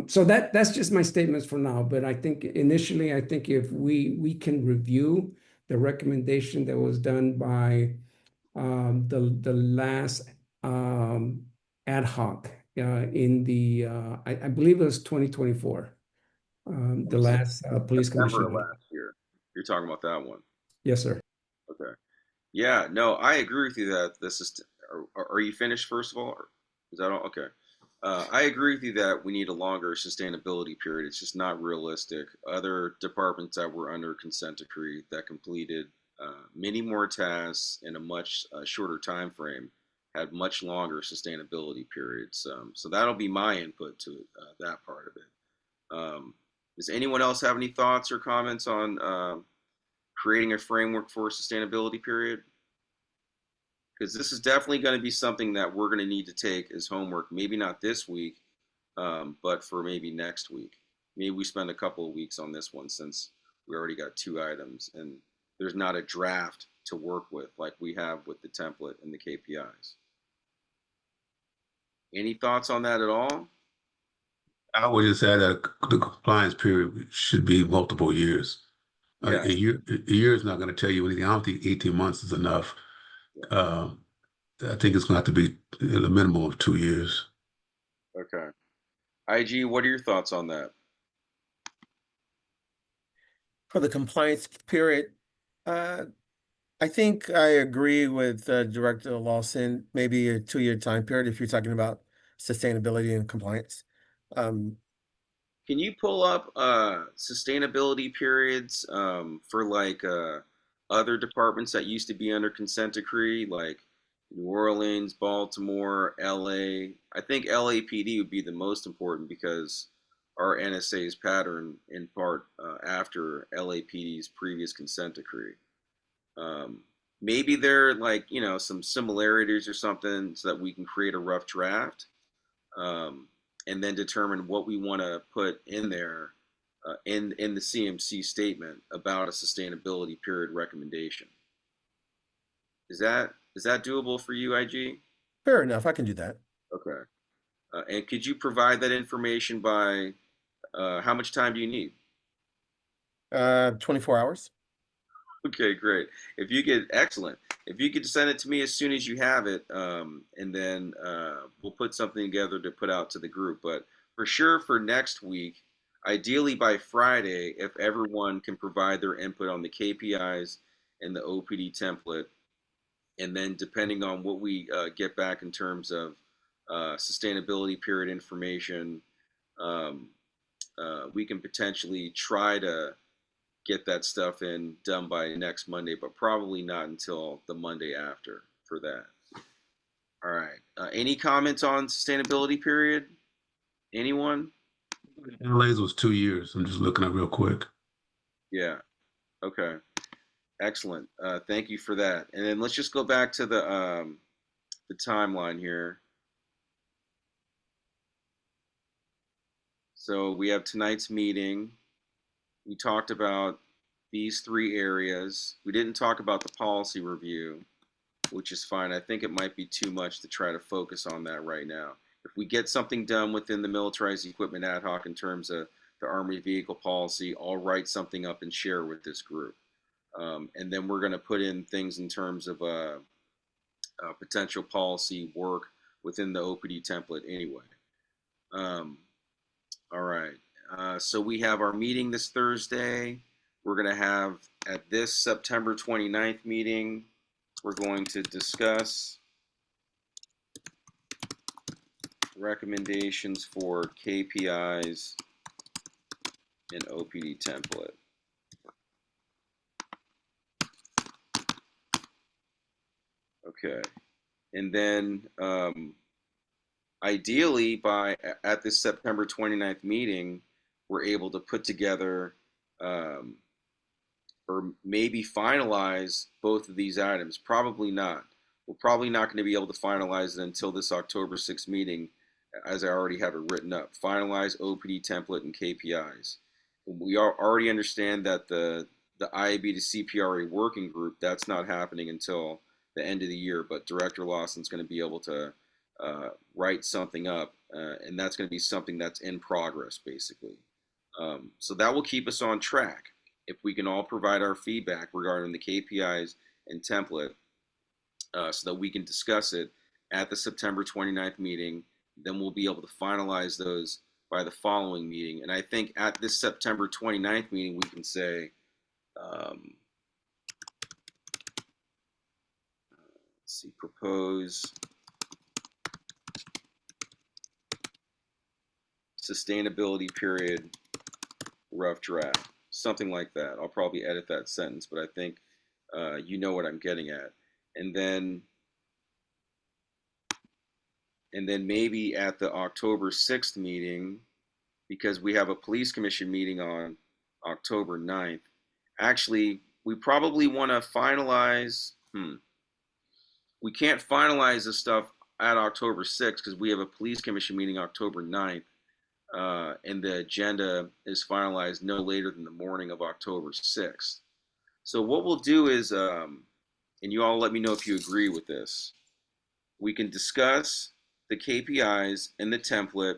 So that's just my statements for now. But I think initially, if we can review the recommendation that was done by the last ad hoc in the I believe it was 2024, the last police September commission of meeting. last year. You're talking about that one. Yes, sir. Okay. Yeah, no, I agree with you that this is. Are you finished first of all? Or is that all? Okay. I agree with you that we need a longer sustainability period. It's just not realistic. Other departments that were under consent decree that completed many more tasks in a much shorter time frame had much longer sustainability periods. So that'll be my input to that part of it. Does anyone else have any thoughts or comments on creating a framework for a sustainability period? Because this is definitely going to be something that we're going to need to take as homework. Maybe not this week, but for maybe next week. Maybe we spend a couple of weeks on this one since we already got 2 items and there's not a draft to work with like we have with the template and the KPIs. Any thoughts on that at all? I would just add that the compliance period should be multiple years. Yeah. A year is not going to tell you anything. I don't think 18 months is enough. I think it's going to have to be a minimum of 2 years. Okay. IG, what are your thoughts on that? For the compliance period, I think I agree with Director Lawson, maybe a 2-year time period if you're talking about sustainability and compliance. Can you pull up sustainability periods for like other departments that used to be under consent decree, like New Orleans, Baltimore, LA? I think LAPD would be the most important because our NSA is patterned in part after LAPD's previous consent decree. Maybe there are like, some similarities or something so that we can create a rough draft. And then determine what we want to put in there in the CMC statement about a sustainability period recommendation. Is that doable for you, IG? Fair enough, I can do that. Okay. And could you provide that information by how much time do you need? 24 hours. Okay, great. Excellent. If you could send it to me as soon as you have it, and then we'll put something together to put out to the group. But for sure for next week, ideally by Friday, if everyone can provide their input on the KPIs and the OPD template, and then depending on what we get back in terms of sustainability period information, we can potentially try to get that stuff done by next Monday, but probably not until the Monday after for that. All right. Any comments on sustainability period? Anyone? LA's was 2 years. I'm just looking up real quick. Yeah. Okay. Excellent. Thank you for that. And then let's just go back to the timeline here. So we have tonight's meeting. We talked about these three areas. We didn't talk about the policy review, which is fine. I think it might be too much to try to focus on that right now. If we get something done within the militarized equipment ad hoc in terms of the Army vehicle policy, I'll write something up and share with this group. And then we're going to put in things in terms of potential policy work within the OPD template anyway. All right. So we have our meeting this Thursday. We're going to have at this September 29th meeting, we're going to discuss recommendations for KPIs in OPD template. Okay. And then ideally at this September 29th meeting, we're able to put together or maybe finalize both of these items. Probably not. We're probably not going to be able to finalize it until this October 6th meeting, as I already have it written up. Finalize OPD template and KPIs. We already understand that the IAB to CPRA working group, that's not happening until the end of the year, but Director Lawson's going to be able to write something up, and that's going to be something that's in progress, basically. So that will keep us on track if we can all provide our feedback regarding the KPIs and template so that we can discuss it at the September 29th meeting. Then we'll be able to finalize those by the following meeting. And I think at this September 29th meeting, we can say, let's see, propose sustainability period rough draft, something like that. I'll probably edit that sentence, but I think you know what I'm getting at. And then maybe at the October 6th meeting, because we have a police commission meeting on October 9th. Actually, we probably want to finalize, we can't finalize this stuff at October 6th because we have a police commission meeting October 9th. And the agenda is finalized no later than the morning of October 6th. So what we'll do is, and you all let me know if you agree with this, we can discuss the KPIs and the template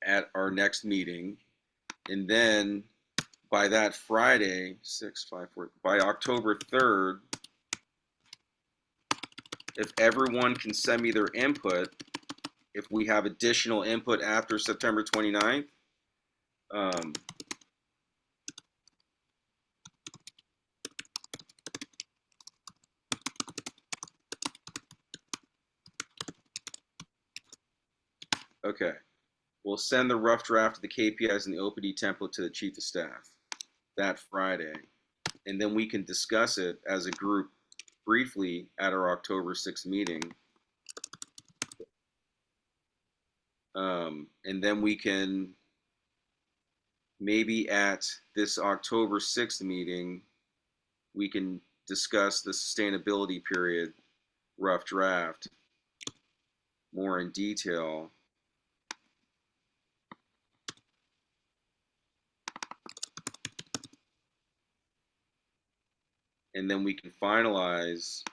at our next meeting. And then by that Friday, 6/5/4, by October 3rd, if everyone can send me their input, if we have additional input after September 29th, okay, we'll send the rough draft of the KPIs and the OPD template to the Chief of Staff that Friday. And then we can discuss it as a group briefly at our October 6th meeting. And then we can maybe at this October 6th meeting, we can discuss the sustainability period rough draft more in detail. And then we can finalize.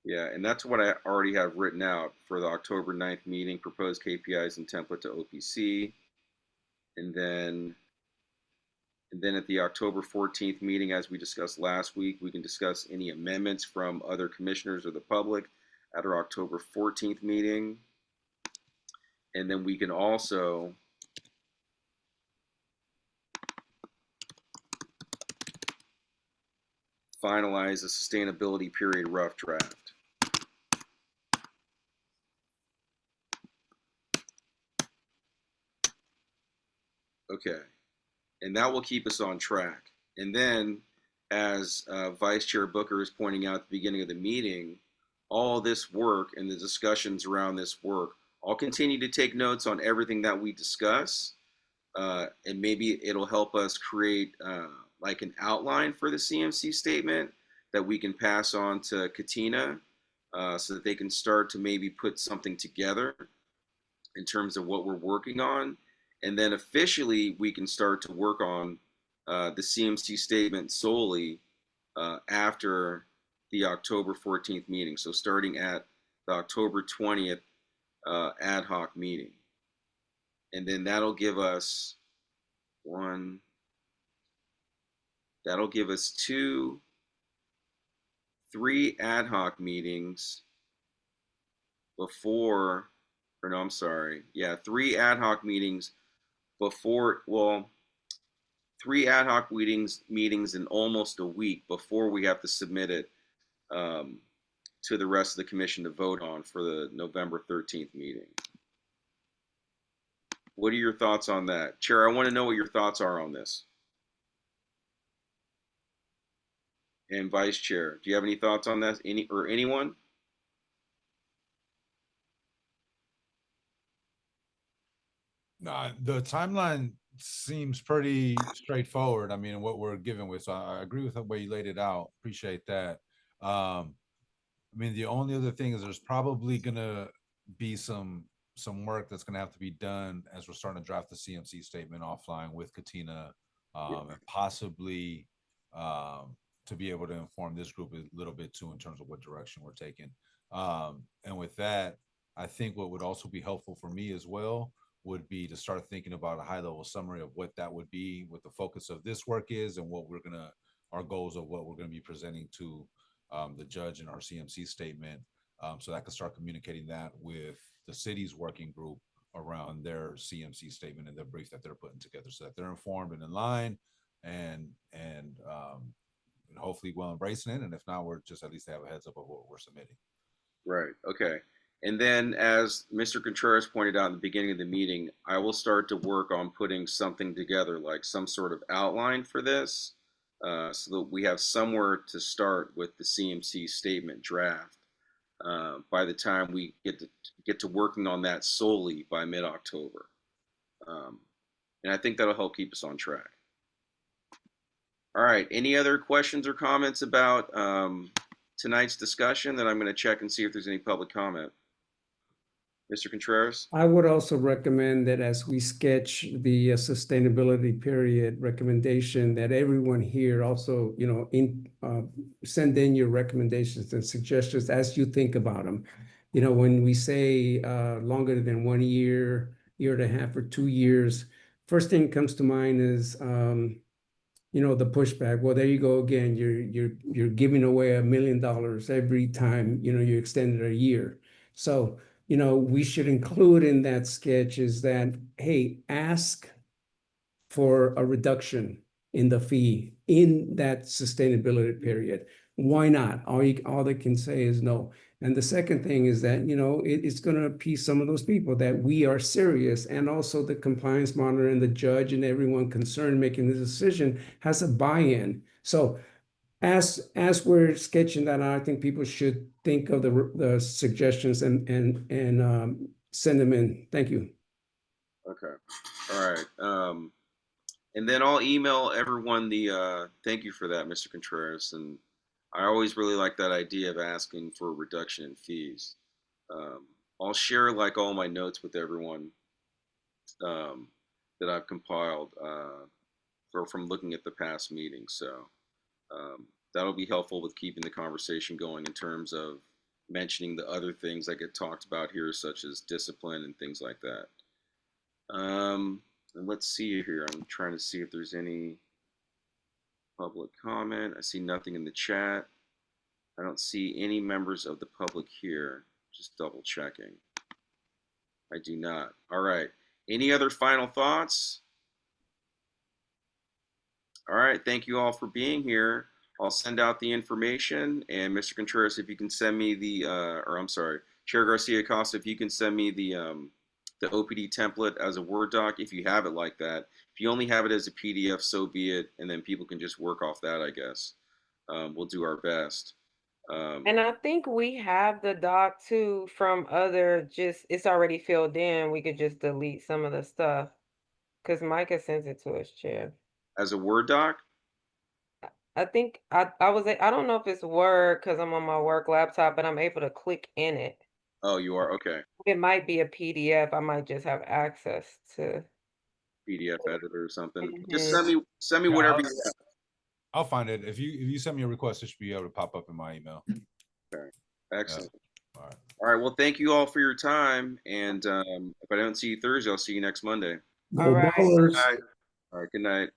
Yeah, and that's what I already have written out for the October 9th meeting, proposed KPIs and template to OPC. And then at the October 14th meeting, as we discussed last week, we can discuss any amendments from other commissioners or the public at our October 14th meeting. And then we can also finalize a sustainability period rough draft. Okay, and that will keep us on track. And then, as Vice Chair Booker is pointing out at the beginning of the meeting, all this work and the discussions around this work. I'll continue to take notes on everything that we discuss, and maybe it'll help us create like an outline for the CMC statement that we can pass on to Katina, so that they can start to maybe put something together in terms of what we're working on. And then officially, we can start to work on the CMC statement solely after the October 14th meeting. So starting at the October 20th ad hoc meeting. And then that'll give us three ad hoc meetings before, or no, I'm sorry. Yeah, three ad hoc meetings before, well, three ad hoc meetings in almost a week before we have to submit it um, to the rest of the commission to vote on for the November 13th meeting. What are your thoughts on that? Chair, I want to know what your thoughts are on this. And Vice Chair, do you have any thoughts on that? Anyone? No, the timeline seems pretty straightforward. I mean, what we're given with, so I agree with the way you laid it out. Appreciate that. I mean, the only other thing is there's probably gonna be some work that's gonna have to be done as we're starting to draft the CMC statement offline with Katina, and possibly to be able to inform this group a little bit too in terms of what direction we're taking. And with that, I think what would also be helpful for me as well would be to start thinking about a high level summary of what that would be, what the focus of this work is, and what our goals of what we're gonna be presenting to the judge in our CMC statement, so that I can start communicating that with the city's working group around their CMC statement and their brief that they're putting together, so that they're informed and in line, and hopefully well embracing it. And if not, we're just at least have a heads up of what we're submitting. Right. Okay. And then, as Mr. Contreras pointed out in the beginning of the meeting, I will start to work on putting something together, like some sort of outline for this, so that we have somewhere to start with the CMC statement draft by the time we get to working on that solely by mid-October. And I think that'll help keep us on track. All right. Any other questions or comments about tonight's discussion? Then I'm going to check and see if there's any public comment. Mr. Contreras? I would also recommend that as we sketch the sustainability period recommendation, that everyone here also, send in your recommendations and suggestions as you think about them. When we say longer than 1 year, year and a half, or 2 years, first thing comes to mind is the pushback. Well, there you go again. You're giving away $1 million every time you extend it a year. So we should include in that sketch is that, hey, ask for a reduction in the fee in that sustainability period. Why not? All they can say is no. And the second thing is that, it's going to appease some of those people that we are serious, and also the compliance monitor and the judge and everyone concerned making the decision has a buy-in. So as we're sketching that out, I think people should think of the suggestions and send them in. Thank you. Okay. All right. And then I'll email everyone the thank you for that, Mr. Contreras. And I always really like that idea of asking for a reduction in fees. I'll share like all my notes with everyone that I've compiled from looking at the past meetings. So that'll be helpful with keeping the conversation going in terms of mentioning the other things that get talked about here, such as discipline and things like that. And let's see here. I'm trying to see if there's any public comment. I see nothing in the chat. I don't see any members of the public here. Just double checking. I do not. All right. Any other final thoughts? All right. Thank you all for being here. I'll send out the information. And Mr. Contreras, if you can send me Chair Garcia Acosta, if you can send me the OPD template as a Word doc, if you have it like that. If you only have it as a PDF, so be it. And then people can just work off that, I guess. We'll do our best. And I think we have the doc too from other, just, it's already filled in. We could just delete some of the stuff. Cause Micah sends it to us, Chair. as a Word doc. I think I don't know if it's Word because I'm on my work laptop, but I'm able to click in it. Oh, you are okay. It might be a PDF. I might just have access to. PDF editor or something. Just Mhm. send me Yeah, whatever I'll, you have. I'll find it. If you send me a request, it should be able to pop up in my email. Okay. Excellent. All right. All right. Well, thank you all for your time. And if I don't see you Thursday, I'll see you next Monday. All Go right. Ballers. All right. Good night.